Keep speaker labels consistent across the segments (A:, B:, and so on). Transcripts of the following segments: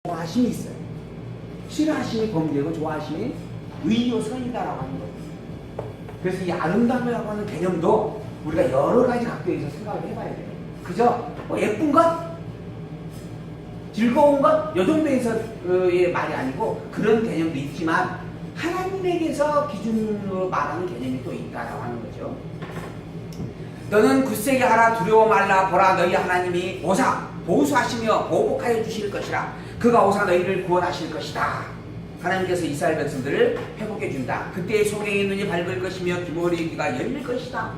A: 좋아하심이 있어요. 싫어하심이 범죄고 좋아하심이 의요 선이다라고 하는 거예요. 그래서 이 아름다움이라고 하는 개념도 우리가 여러 가지 각도에서 생각을 해봐야 돼요. 그죠? 예쁜 것? 즐거운 것? 이 정도에서의 말이 아니고 그런 개념도 있지만 하나님에게서 기준으로 말하는 개념이 또 있다라고 하는 거죠. 너는 굳세게 하라. 두려워 말라. 보라 너희 하나님이 보수하시며 보복하여 주실 것이라. 그가 오사 너희를 구원하실 것이다. 하나님께서 이스라엘 백성들을 회복해 준다. 그때 소경의 눈이 밝을 것이며 귀머리의 귀가 열릴 것이다.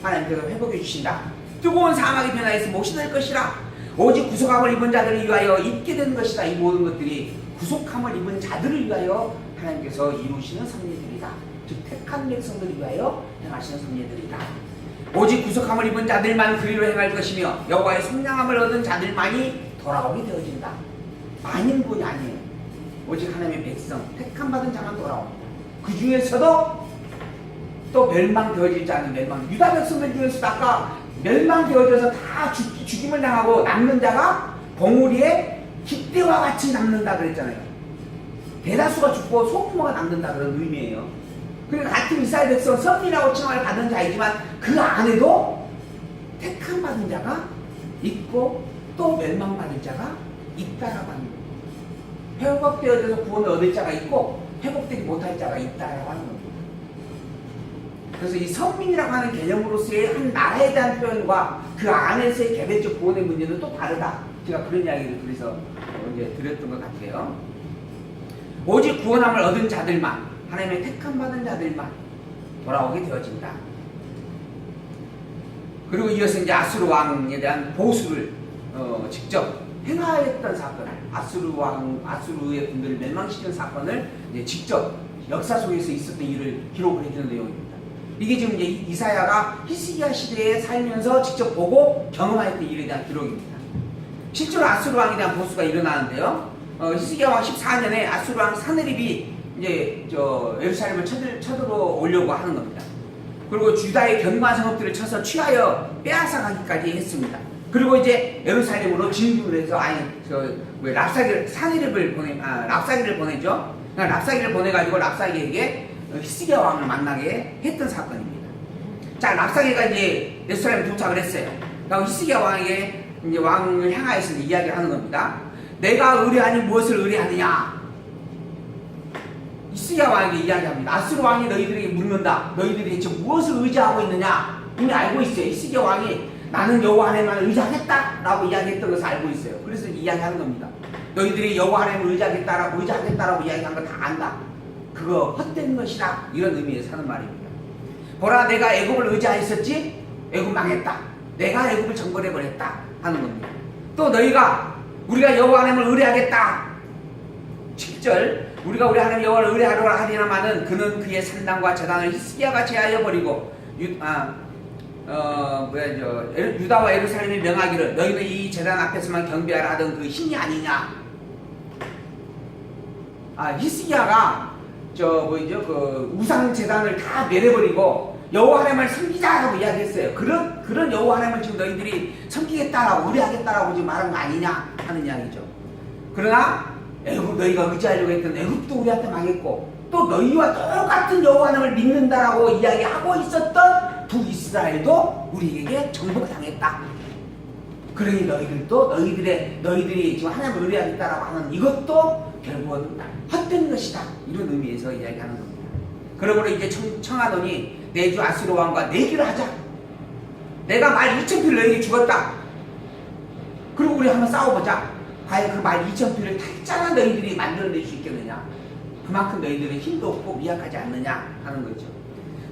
A: 하나님께서 회복해 주신다. 뜨거운 사막이 변화해서 못이 될 것이라. 오직 구속함을 입은 자들을 위하여 있게 된 것이다. 이 모든 것들이 구속함을 입은 자들을 위하여 하나님께서 이루시는 섭리들이다. 즉 택한 백성들을 위하여 행하시는 섭리들이다. 오직 구속함을 입은 자들만 그리로 행할 것이며 여호와의 성량함을 얻은 자들만이 돌아오게 되어진다. 많은 분이 아니에요. 오직 하나님의 백성, 택함 받은 자만 돌아옵니다. 그 중에서도 또 멸망되어질 자는 멸망. 유다 백성들 중에서도 아까 멸망되어져서 다 죽임을 당하고 남는 자가 봉우리에 깃대와 같이 남는다 그랬잖아요. 대다수가 죽고 소규모가 남는다 그런 의미예요. 그러니까 같은 이스라엘 백성 선민이라고 칭함을 받은 자이지만 그 안에도 택함 받은 자가 있고 또 멸망받을 자가 있다라고 하는 거예요. 회복되어져서 구원을 얻을 자가 있고 회복되지 못할 자가 있다라고 하는 겁니다. 그래서 이 선민이라고 하는 개념으로서의 한 나라에 대한 표현과 그 안에서의 개별적 구원의 문제는 또 다르다. 제가 그런 이야기를 그래서 이제 드렸던 것 같아요. 오직 구원함을 얻은 자들만, 하나님의 택함 받은 자들만 돌아오게 되어진다. 그리고 이어서 이제 아수르 왕에 대한 보수를 직접 행하였던 사건, 아수르의 군대를 멸망시키는 사건을 이제 직접 역사 속에서 있었던 일을 기록을 해주는 내용입니다. 이게 지금 이제 이사야가 히스기야 시대에 살면서 직접 보고 경험하였던 일에 대한 기록입니다. 실제로 아수르 왕에 대한 보수가 일어나는데요. 히스기야 왕 14년에 아수르 왕 사느립이 이제 예루살렘을 쳐들어 오려고 하는 겁니다. 그리고 유다의 견고한 성읍들을 쳐서 취하여 빼앗아가기까지 했습니다. 그리고 이제 예루살렘으로 진군을 해서 사느립을 랍사기를 보내죠. 랍사기를 보내가지고 랍사기에게 히스기야 왕을 만나게 했던 사건입니다. 자, 랍사기가 이제 예루살렘에 도착을 했어요. 그리고 히스기야 왕에게 이제 왕을 향하여서 이야기를 하는 겁니다. 내가 의뢰하니 무엇을 의뢰하느냐? 히스기야 왕에게 이야기합니다. 아수르 왕이 너희들에게 묻는다. 너희들이 대체 무엇을 의지하고 있느냐? 이미 알고 있어요. 히스기야 왕이 나는 여호와 하나님만 의지하겠다라고 이야기했던 것을 알고 있어요. 그래서 이야기하는 겁니다. 너희들이 여호와 하나님을 의지하겠다라고 이야기한 거 다 안다. 그거 헛된 것이다. 이런 의미에서 하는 말입니다. 보라, 내가 애굽을 의지하였었지? 애굽 망했다. 내가 애굽을 정벌해버렸다 하는 겁니다. 또 우리가 여호와 하나님을 의뢰하겠다. 7절 우리가 우리 하나님 여호와를 의뢰하려고 하리나마는 그는 그의 산당과 제단을 히스기야가 제하여 버리고 유다와 예루살렘이 명하기를 너희는 이 제단 앞에서만 경배하라 하던 그 신이 아니냐. 히스기야가 그 우상 제단을 다 내려버리고 여호와 하나님을 섬기자라고 이야기했어요. 그런 여호와 하나님을 지금 너희들이 섬기겠다라고 의뢰하겠다라고 지금 말한 거 아니냐 하는 이야기죠. 그러나 너희가 의지하려고 했던 애굽도 우리한테 망했고 또 너희와 똑같은 여호와 하나님을 믿는다라고 이야기하고 있었던 북이스라엘도 우리에게 정복을 당했다. 그러니 너희들이 지금 하나님을 의뢰하겠다라고 하는 이것도 결국은 헛된 것이다. 이런 의미에서 이야기하는 겁니다. 그러므로 이제 청하더니 내 주 아수르 왕과 내기를 하자. 내가 말 2,000피를 너희에게 죽었다. 그리고 우리 한번 싸워보자. 과연 그 말 2,000피를 탈자나 너희들이 만들어낼 수 있겠느냐. 그만큼 너희들의 힘도 없고 미약하지 않느냐 하는 거죠.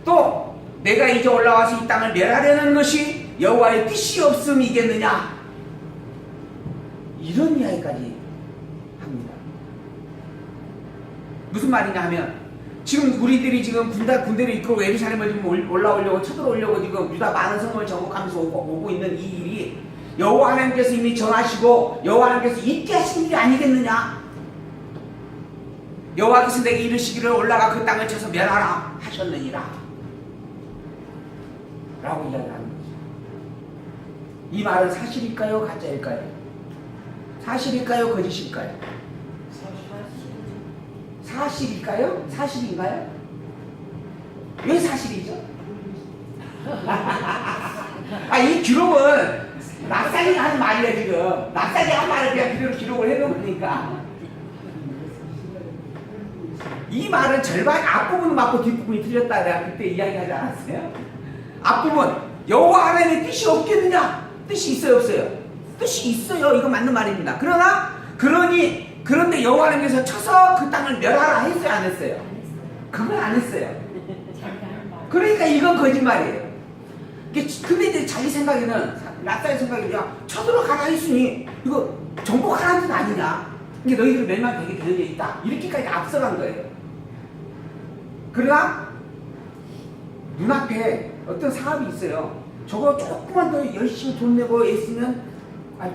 A: 또 내가 이제 올라와서 이 땅을 멸하려는 것이 여호와의 뜻이 없음이겠느냐. 이런 이야기까지 합니다. 무슨 말이냐 하면 지금 우리들이 지금 군대를 이끌고 예루살렘을 지금 올라오려고 쳐들어오려고 지금 유다 많은 성을 정복하면서 오고 있는 이 일이 여호와 하나님께서 이미 정하시고 여호와 하나님께서 있게 하신 일이 아니겠느냐. 여호와께서 내게 이르시기를 올라가 그 땅을 쳐서 멸하라 하셨느니라 라고 이야기하는 거죠. 이 말은 사실일까요? 가짜일까요? 사실일까요? 거짓일까요? 사실일까요? 사실인가요? 왜 사실이죠? 이 기록은 납작이가 한 말이에요. 지금 납작이 한 말을 그냥 그대로 기록을 해놓은 거니까. 이 말은 절반 앞부분은 맞고 뒷부분이 틀렸다 내가 그때 이야기하지 않았어요? 앞부분 여호와 하나님의 뜻이 없겠느냐? 뜻이 있어요 없어요? 뜻이 있어요. 이거 맞는 말입니다. 그런데 여호와 하나님께서 쳐서 그 땅을 멸하라 했어요 안 했어요? 그건 안 했어요. 그러니까 이건 거짓말이에요. 근데 이제 자기 생각에는 납작의 생각에 야 쳐들어가라 했으니 이거 정복하라는 뜻 아니냐? 이게 너희들 멸망되게 되어져 있다. 이렇게까지 앞서간 거예요. 그러나 눈앞에 어떤 사업이 있어요. 저거 조금만 더 열심히 돈 내고 애쓰면 아주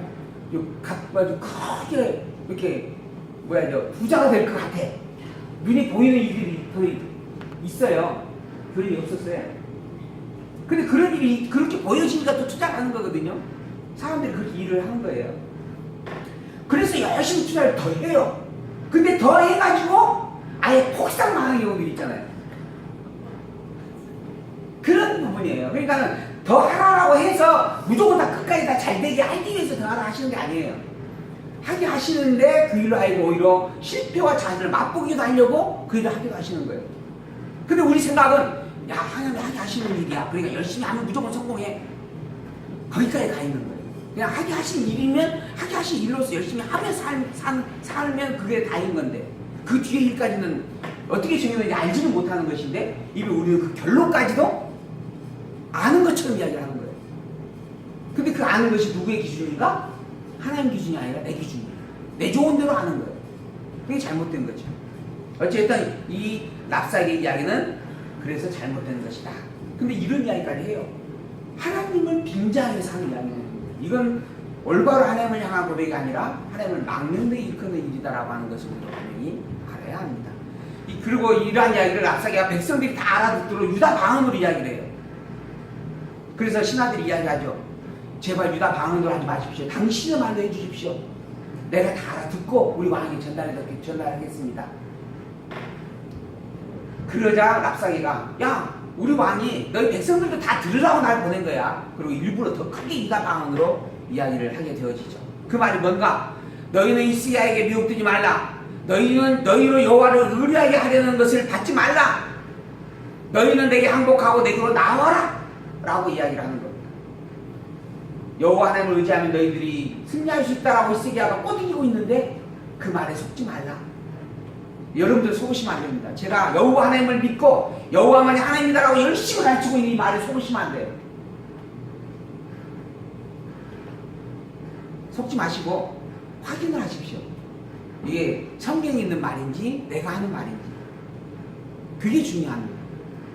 A: 크게 이렇게 부자가 될 것 같아. 눈이 보이는 일들이 더 있어요. 그런 일이 없었어요. 근데 그런 일이 그렇게 보여지니까 또 투자를 하는 거거든요. 사람들이 그렇게 일을 하는 거예요. 그래서 열심히 투자를 더 해요. 근데 더 해가지고 아예 폭삭 망하는 경우들이 있잖아요. 그런 부분이에요. 그러니까 더 하라고 해서 무조건 다 끝까지 다 잘 되게 하기 위해서 더 하라 하시는 게 아니에요. 하게 하시는데 그 일로 알고 오히려 실패와 좌절을 맛보기도 하려고 그 일을 하기도 하시는 거예요. 근데 우리 생각은 야 하나님이 하게 하시는 일이야. 그러니까 열심히 하면 무조건 성공해. 거기까지 가 있는 거예요. 그냥 하게 하신 일이면 하게 하신 일로서 열심히 하며 살면 그게 다인 건데 그 뒤에 일까지는 어떻게 정해놓는지 알지는 못하는 것인데 이미 우리는 그 결론까지도 아는 것처럼 이야기를 하는 거예요. 근데 그 아는 것이 누구의 기준인가? 하나님 기준이 아니라 내 기준이에요. 내 좋은 대로 하는 거예요. 그게 잘못된 거죠. 어쨌든 이 납작의 이야기는 그래서 잘못된 것이다. 근데 이런 이야기까지 해요. 하나님을 빙자해서 하는 이야기는 이건 올바로 하나님을 향한 고백이 아니라 하나님을 막는 데 일컫는 일이다라고 하는 것을 우리가 분명히 알아야 합니다. 그리고 이러한 이야기를 납작이가 백성들이 다 알아듣도록 유다 방언으로 이야기를 해요. 그래서 신하들이 이야기하죠. 제발 유다 방언으로 하지 마십시오. 당신의 말로 해주십시오. 내가 다 알아듣고 우리 왕에게 전달하겠습니다. 그러자 납작이가 야 우리 왕이 너희 백성들도 다 들으라고 날 보낸 거야. 그리고 일부러 더 크게 유다 방언으로 이야기를 하게 되어지죠. 그 말이 뭔가? 너희는 히스기야에게 미혹되지 말라. 너희는 너희로 여호와를 의뢰하게 하려는 것을 받지 말라. 너희는 내게 항복하고 내게로 나와라 라고 이야기를 하는 겁니다. 여호와 하나님을 의지하면 너희들이 승리할 수 있다라고 히스기야가 꼬드기고 있는데 그 말에 속지 말라. 여러분들 속으시면 안 됩니다. 제가 여호와 하나님을 믿고 여호와만이 하나님이다라고 열심히 가르치고 있는 이 말에 속으시면 안 돼요. 속지 마시고 확인을 하십시오. 이게 성경에 있는 말인지 내가 하는 말인지 그게 중요합니다.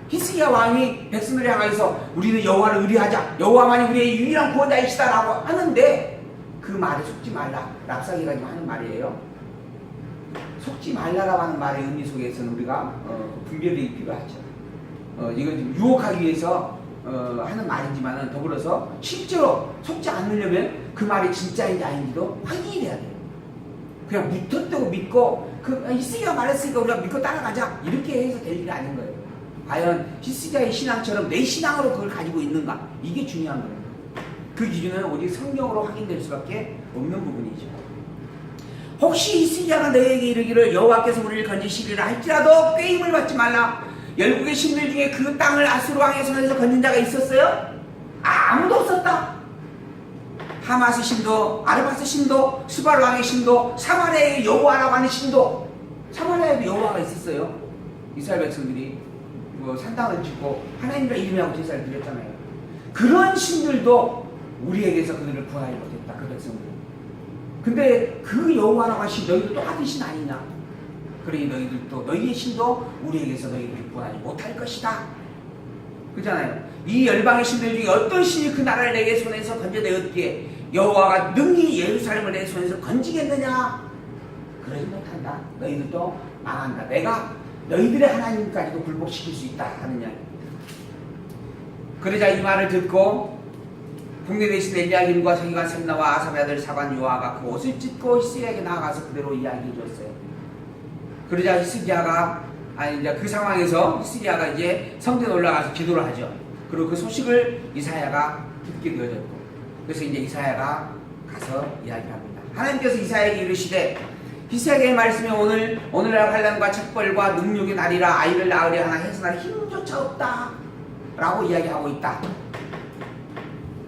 A: 히스기야 왕이 백성들을 향해서 우리는 여호와를 의뢰하자. 여호와만이 우리의 유일한 구원자이시다라고 하는데 그 말에 속지 말라. 납작이가 지금 하는 말이에요. 속지 말라라고 하는 말의 의미 속에서는 우리가 분별이 필요하죠. 이건 유혹하기 위해서 하는 말이지만은 더불어서 실제로 속지 않으려면 그 말이 진짜인지 아닌지도 확인이 돼야 돼요. 그냥 무턱대고 믿고 히스기야가 말했으니까 우리가 믿고 따라가자 이렇게 해서 될 일이 아닌 거예요. 과연 히스기야의 신앙처럼 내 신앙으로 그걸 가지고 있는가? 이게 중요한 거예요. 그 기준은 오직 성경으로 확인될 수밖에 없는 부분이죠. 혹시 히스기야가 너에게 이르기를 여호와께서 우리를 건지시리라 할지라도 꾀임을 받지 말라. 열국의 신들 중에 그 땅을 아수르 왕의 손에서 건진 자가 있었어요? 아무도 없었다. 하마스 신도, 아르바스 신도, 스발 왕의 신도, 사마리아의 여호와라고 하는 신도. 사마리아에도 여호와가 있었어요. 이스라엘 백성들이 산당을 짓고 하나님과 이름하고 제사를 드렸잖아요. 그런 신들도 우리에게서 그들을 구하지 못했다. 그 백성들. 근데 그 여호와라고 하신 너희도 똑같은 신 아니냐? 그러니 너희들도 너희의 신도 우리에게서 너희들을 구하지 못할 것이다. 그렇잖아요. 이 열방의 신들 중에 어떤 신이 그 나라를 내게 손에서 건져내었기에 여호와가 능히 예루살렘을 내 손에서 건지겠느냐? 그러지 못한다. 너희들도 망한다. 내가 너희들의 하나님까지도 굴복시킬 수 있다 하는 이야기입니다. 그러자 이 말을 듣고 국내 대신 엘리야김과 서기관 셈나와 아삽의 아들 사반 요아가 그 옷을 찢고 히스기야에게 나아가서 그대로 이야기해 줬어요. 그러자 히스기야가 이제 그 상황에서 히스기야가 이제 성전에 올라가서 기도를 하죠. 그리고 그 소식을 이사야가 듣게 되어졌고, 그래서 이제 이사야가 가서 이야기를 합니다. 하나님께서 이사야에게 이르시되 히스기야의 말씀에 오늘날 환난과 책벌과 능욕의 날이라 아이를 낳으려 하나 해서나 힘조차 없다 라고 이야기하고 있다.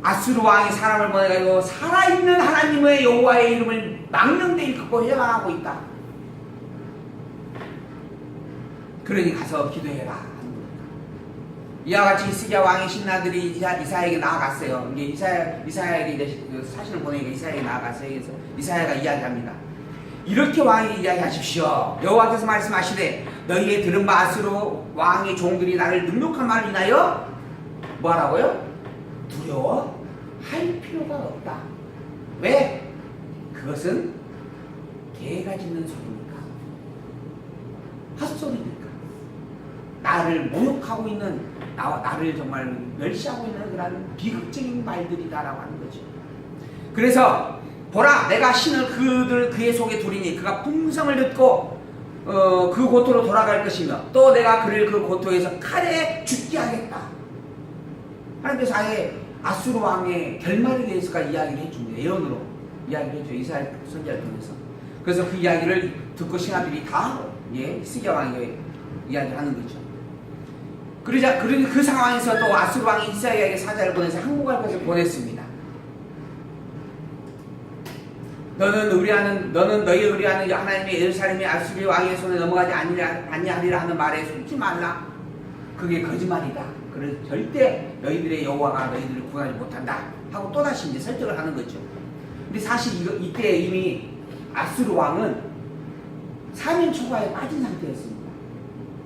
A: 아수르 왕이 사람을 보내가지고 살아있는 하나님의 여호와의 이름을 망령되이 걷고 회방하고 있다. 그러니 가서 기도해라 하는 겁니다. 이와 같이 히스기야 왕의 신하들이 이사야에게 나아갔어요. 이게 이사야에게 이제 사신을 보내니까 이사야에게 나아갔어요. 그래서 이사야가 이야기합니다. 이렇게 왕이 이야기하십시오. 여호와께서 말씀하시되 너희의 들은 바 아수르 왕의 종들이 나를 능욕한 말을 인하여 뭐하라고요? 두려워할 필요가 없다. 왜? 그것은 개가 짖는 소리니까, 헛소리니까, 나를 모욕하고 있는, 나를 정말 멸시하고 있는 그런 비극적인 말들이다라고 하는 거죠. 그래서 보라, 내가 신을 그의 속에 두리니 그가 풍성을 듣고 그 고토로 돌아갈 것이며 또 내가 그를 그 고토에서 칼에 죽게 하겠다. 하나님께서 아예 아수르 왕의 결말에 대해서가 이야기를 해줍니다. 예언으로 이야기를 해줘요. 이사야 선지자를 통해서. 그래서 그 이야기를 듣고 신하들이 다 히스기야 왕에게 이야기하는 거죠. 그러자 그 상황에서 또 아수르 왕이 이사야에게 사자를 보내서 항복할 것을 보냈습니다. 너는 너희 의뢰하는 하나님의 예루살렘이 아수르 왕의 손에 넘어가지 아니하리라 하는 말에 속지 말라. 그게 거짓말이다. 그래서 절대 너희들의 여호와가 너희들을 구원하지 못한다 하고 또다시 이제 설득을 하는 거죠. 근데 사실 이때 이미 아수르 왕은 사면 초과에 빠진 상태였습니다.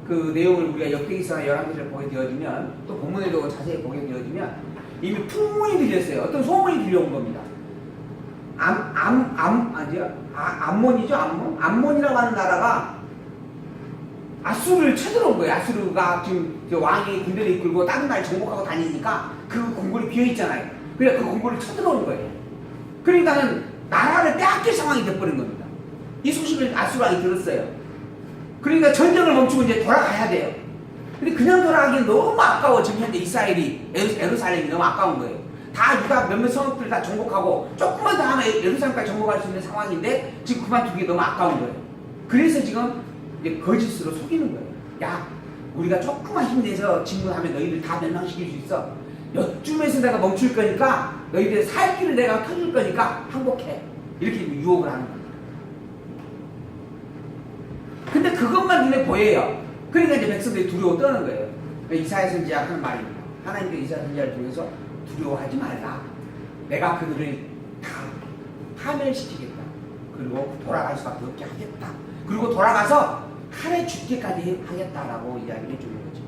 A: 그 내용을 우리가 역대기서나 열왕기를 보게 되어지면, 또 본문에도 자세히 보게 되어지면 이미 풍문이 들렸어요. 어떤 소문이 들려온 겁니다. 암몬이죠. 암몬이라고 하는 나라가 아수르를 쳐들어온 거예요. 아수르가 지금 왕이 군대를 이끌고 다른 나라를 정복하고 다니니까 그 궁궐이 비어있잖아요. 그래서 그 궁궐을 쳐들어온 거예요. 그러니까는 나라를 빼앗길 상황이 돼버린 겁니다. 이 소식을 아수르 왕이 들었어요. 그러니까 전쟁을 멈추고 이제 돌아가야 돼요. 근데 그냥 돌아가기엔 너무 아까워. 지금 현재 이스라엘이, 예루살렘이 너무 아까운 거예요. 다 유다 몇몇 성읍들 다 정복하고 조금만 더 하면 예루살렘까지 정복할 수 있는 상황인데 지금 그만두기 너무 아까운 거예요. 그래서 지금 이제 거짓으로 속이는 거예요. 야, 우리가 조금만 힘내서 진군하면 너희들 다 멸망시킬 수 있어. 여쯤에서 내가 멈출 거니까 너희들 살 길을 내가 터줄 거니까 항복해. 이렇게 유혹을 하는 겁니다. 근데 그것만 눈에 보여요. 그러니까 이제 백성들이 두려워 떠는 거예요. 이사야 선지자가 하는 말입니다. 하나님께서 이사야 선지자를 통해서 두려워하지 말라. 내가 그들을 다 파멸시키겠다. 그리고 돌아갈 수밖에 없게 하겠다. 그리고 돌아가서 칼에 죽기까지 하겠다라고 이야기를 해주는 거죠.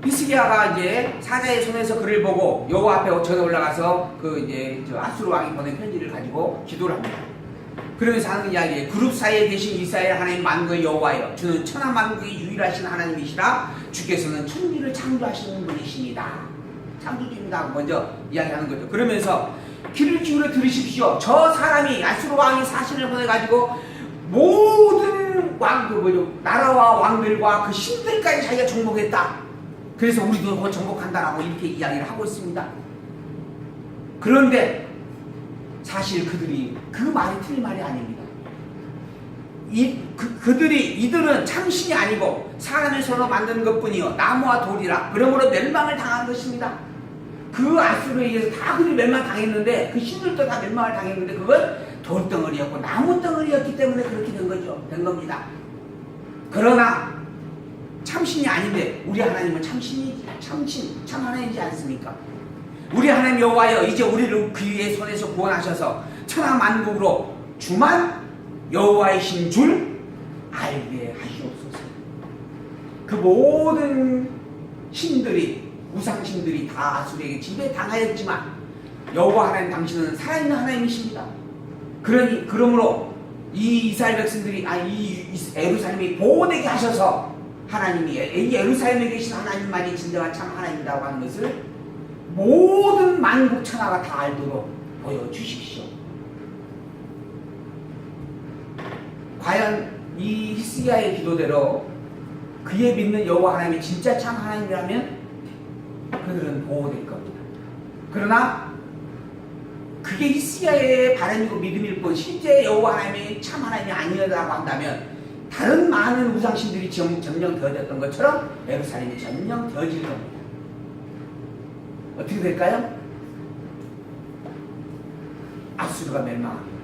A: 히스기야가 이제 사자의 손에서 그를 보고 여호와 앞에 전에 올라가서 저 아수르 왕이 보낸 편지를 가지고 기도를 합니다. 그러면서 하는 이야기에 그룹 사이에 계신 이스라엘 하나님 만국의 여호와여, 주는 천하 만국의 유일하신 하나님이시라. 주께서는 천지를 창조하시는 분이십니다. 창조주입니다. 먼저 이야기하는 거죠. 그러면서 귀를 기울여 들으십시오. 저 사람이 아수르 왕이 사신을 보내가지고 모든 나라와 왕들과 그 신들까지 자기가 정복했다. 그래서 우리도 곧 정복한다라고 이렇게 이야기를 하고 있습니다. 그런데 사실 그들이 그 말이 틀린 말이 아닙니다. 이들은 참신이 아니고 사람의 손으로 만드는 것뿐이요 나무와 돌이라. 그러므로 멸망을 당한 것입니다. 그 아수르에 의해서 다 그들이 멸망당했는데, 그 신들도 다 멸망을 당했는데 그건 돌덩어리였고 나무덩어리였기 때문에 그렇게 된 겁니다. 그러나 참신이 아닌데 우리 하나님은 참 하나님이지 않습니까? 우리 하나님 여호와여, 이제 우리를 그의 손에서 구원하셔서 천하 만국으로 주만 여호와이신 줄 알게 하시옵소서. 그 모든 신들이, 우상신들이 다 아수르에게 지배당하였지만 여호와 하나님 당신은 살아있는 하나님이십니다. 그러므로 이 이스라엘 백성들이, 이 예루살렘이 보호되게 하셔서 하나님이, 이 예루살렘에 계신 하나님만이 진정한 참 하나님이라고 하는 것을 모든 만국 천하가 다 알도록 보여주십시오. 과연 이 히스기야의 기도대로 그의 믿는 여호와 하나님이 진짜 참 하나님이라면 그들은 보호될 겁니다. 그러나 그게 히스기야의 바람이고 믿음일 뿐 실제 여호와 하나님이 참 하나님이 아니라고 한다면 다른 많은 우상신들이 점령되어졌던 것처럼 예루살렘이 점령되어질 겁니다. 어떻게 될까요? 아수르가 멸망합니다.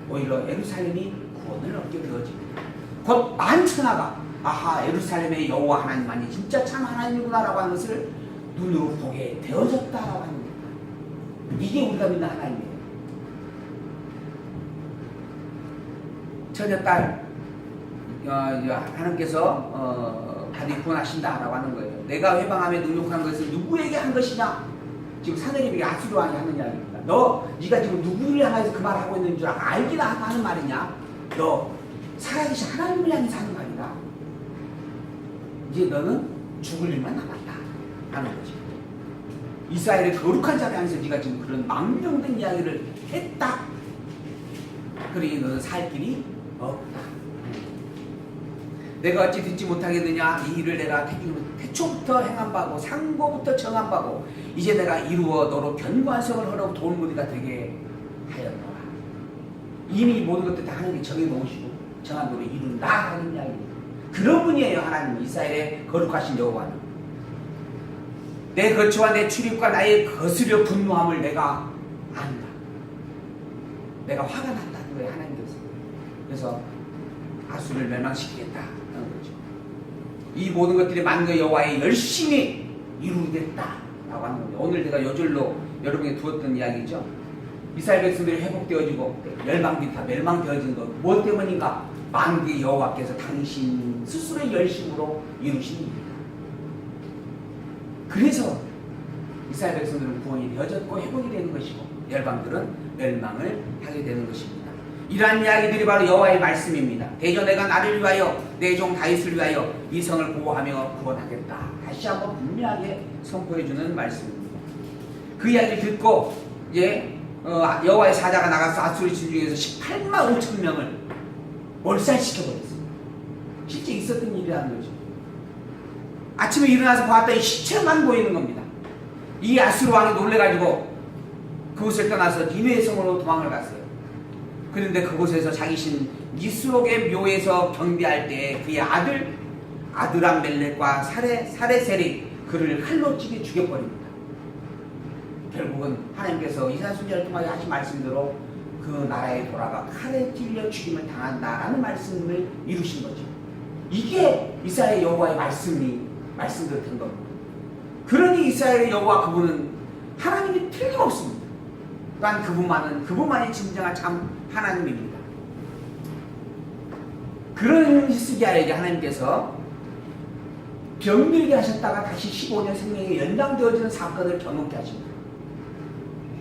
A: 오히려 예루살렘이 구원을 얻게 되어집니다. 곧 만천하가 아하 예루살렘의 여호와 하나님만이 진짜 참 하나님이구나라고 하는 것을 눈으로 보게 되어졌다라고 합니다. 이게 우리가 믿는 하나님이에요. 처녀딸 하나님께서 다시 구원하신다라고 하는 거예요. 내가 회방함에 능력한 것을 누구에게 한 것이냐? 지금 사내립에게 아수르 왕이 하는 이야기입니다. 네가 지금 누구를 향해서 그 말을 하고 있는 줄 알기나 하는 말이냐? 너 살아계신 하나님을 향해서 하는 말이다. 이제 너는 죽을 일만 남았다 하는 거죠. 이스라엘의 거룩한 자를 향해서 네가 지금 그런 망령된 이야기를 했다. 그러니 너는 살 길이 없다. 내가 어찌 듣지 못하겠느냐? 이 일을 내가 태초부터 행한 바고 상고부터 정한 바고 이제 내가 이루어 너로 견고한 성을 허러 돌무리가 되게 하였노라. 이미 모든 것들 다 하나님이 정해놓으시고 정한 대로 이룬다 하는 이야기입니다. 그런 분이에요. 하나님 이스라엘의 거룩하신 여호와는. 내 거처와 내 출입과 나의 거스려 분노함을 내가 안다. 내가 화가 난다는 거예요. 하나님께서. 그래서 아수를 멸망시키겠다 하는 거죠. 이 모든 것들이 만국 여호와의 열심히 이루겠다라고 하는 겁니다. 오늘 제가 요절로 여러분에게 두었던 이야기죠. 이스라엘 백성들이 회복되어지고 멸망되어진 것 무엇 때문인가? 만국의 여호와께서 당신 스스로의 열심으로 이루신 일입니다. 그래서 이스라엘 백성들은 구원이 되어졌고 회복이 되는 것이고 열방들은 멸망을 하게 되는 것입니다. 이러한 이야기들이 바로 여호와의 말씀입니다. 대저 내가 나를 위하여 내 종 다윗을 위하여 이 성을 보호하며 구원하겠다. 다시 한번 분명하게 선포해주는 말씀입니다. 그 이야기를 듣고 이제 여호와의 사자가 나가서 아수르 진중에서 18만 5천 명을 몰살시켜버렸습니다. 실제 있었던 일이라는 거죠. 아침에 일어나서 보았더니 시체만 보이는 겁니다. 이 아수르 왕이 놀래가지고 그곳을 떠나서 니느웨 성으로 도망을 갔어요. 그런데 그곳에서 자기 신 니스록의 묘에서 경배할 때 그의 아들 아드람멜렉과 사레셀이 그를 칼로 찌게 죽여버립니다. 결국은 하나님께서 이사야 선지자를 통하여 하신 말씀대로 그 나라에 돌아가 칼에 찔려 죽임을 당한다라는 말씀을 이루신 거죠. 이게 이스라엘 여호와의 말씀대로 된 겁니다. 그러니 이스라엘의 여호와 그분은 하나님이 틀림없습니다. 또한 그분만이 진정한 참 하나님입니다. 그런 히스기야에게 하나님께서 병들게 하셨다가 다시 15년 생명이 연장되어지는 사건을 경험케 하십니다.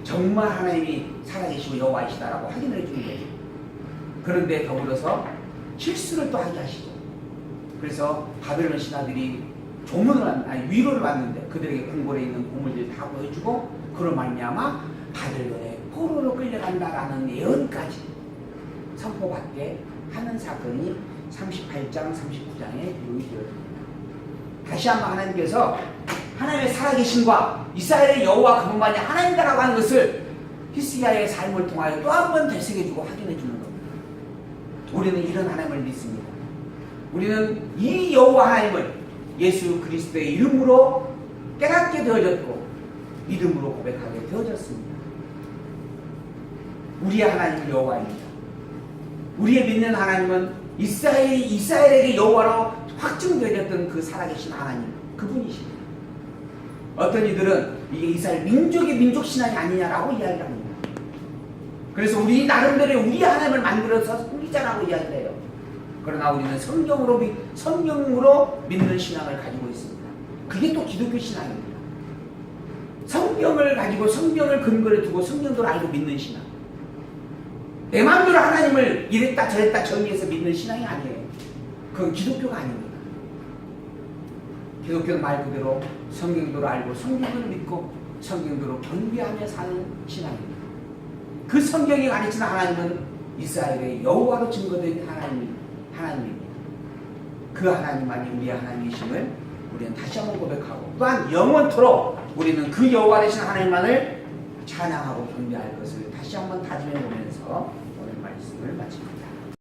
A: 정말 하나님이 살아계시고 여호와이시다라고 확인을 해주는 거죠. 그런데 더불어서 실수를 또 하게 하시죠. 그래서 바벨론 신하들이 위로를 받는데 그들에게 궁궐에 있는 보물들을 다 보여주고 그로 말미암아 바벨론에 포로로 끌려간다라는 예언까지 선포받게 하는 사건이 38장, 39장에 기록이 되어집니다. 다시 한번 하나님께서 하나님의 살아계심과 이스라엘의 여호와 그분만이 하나님이라고 하는 것을 히스기야의 삶을 통하여 또 한 번 되새겨주고 확인해주는 겁니다. 우리는 이런 하나님을 믿습니다. 우리는 이 여호와 하나님을 예수 그리스도의 이름으로 깨닫게 되어졌고 믿음으로 고백하게 되어졌습니다. 우리의 하나님은 여호와입니다. 우리의 믿는 하나님은 이스라엘에게 여호와로 확증되어졌던 그 살아계신 하나님, 그분이십니다. 어떤 이들은 이게 이스라엘 민족의 민족신앙이 아니냐라고 이야기를 합니다. 그래서 우리 나름대로 우리 하나님을 만들어서 섬기자라고 이야기를 해요. 그러나 우리는 성경으로 믿는 신앙을 가지고 있습니다. 그게 또 기독교 신앙입니다. 성경을 가지고 성경을 근거로 두고 성경도 알고 믿는 신앙. 내 마음대로 하나님을 이랬다 저랬다 정리해서 믿는 신앙이 아니에요. 그건 기독교가 아닙니다. 기독교는 말 그대로 성경도를 알고 성경을 믿고 성경도로 경배하며 사는 신앙입니다. 그 성경이 가르치는 하나님은 이스라엘의 여호와로 증거된 하나님입니다. 그 하나님만이 우리의 하나님이심을 우리는 다시 한번 고백하고 또한 영원토록 우리는 그 여호와 되신 하나님만을 찬양하고 경배할 것을 다시 한번 다짐해 보면서 오늘 말씀을 마칩니다.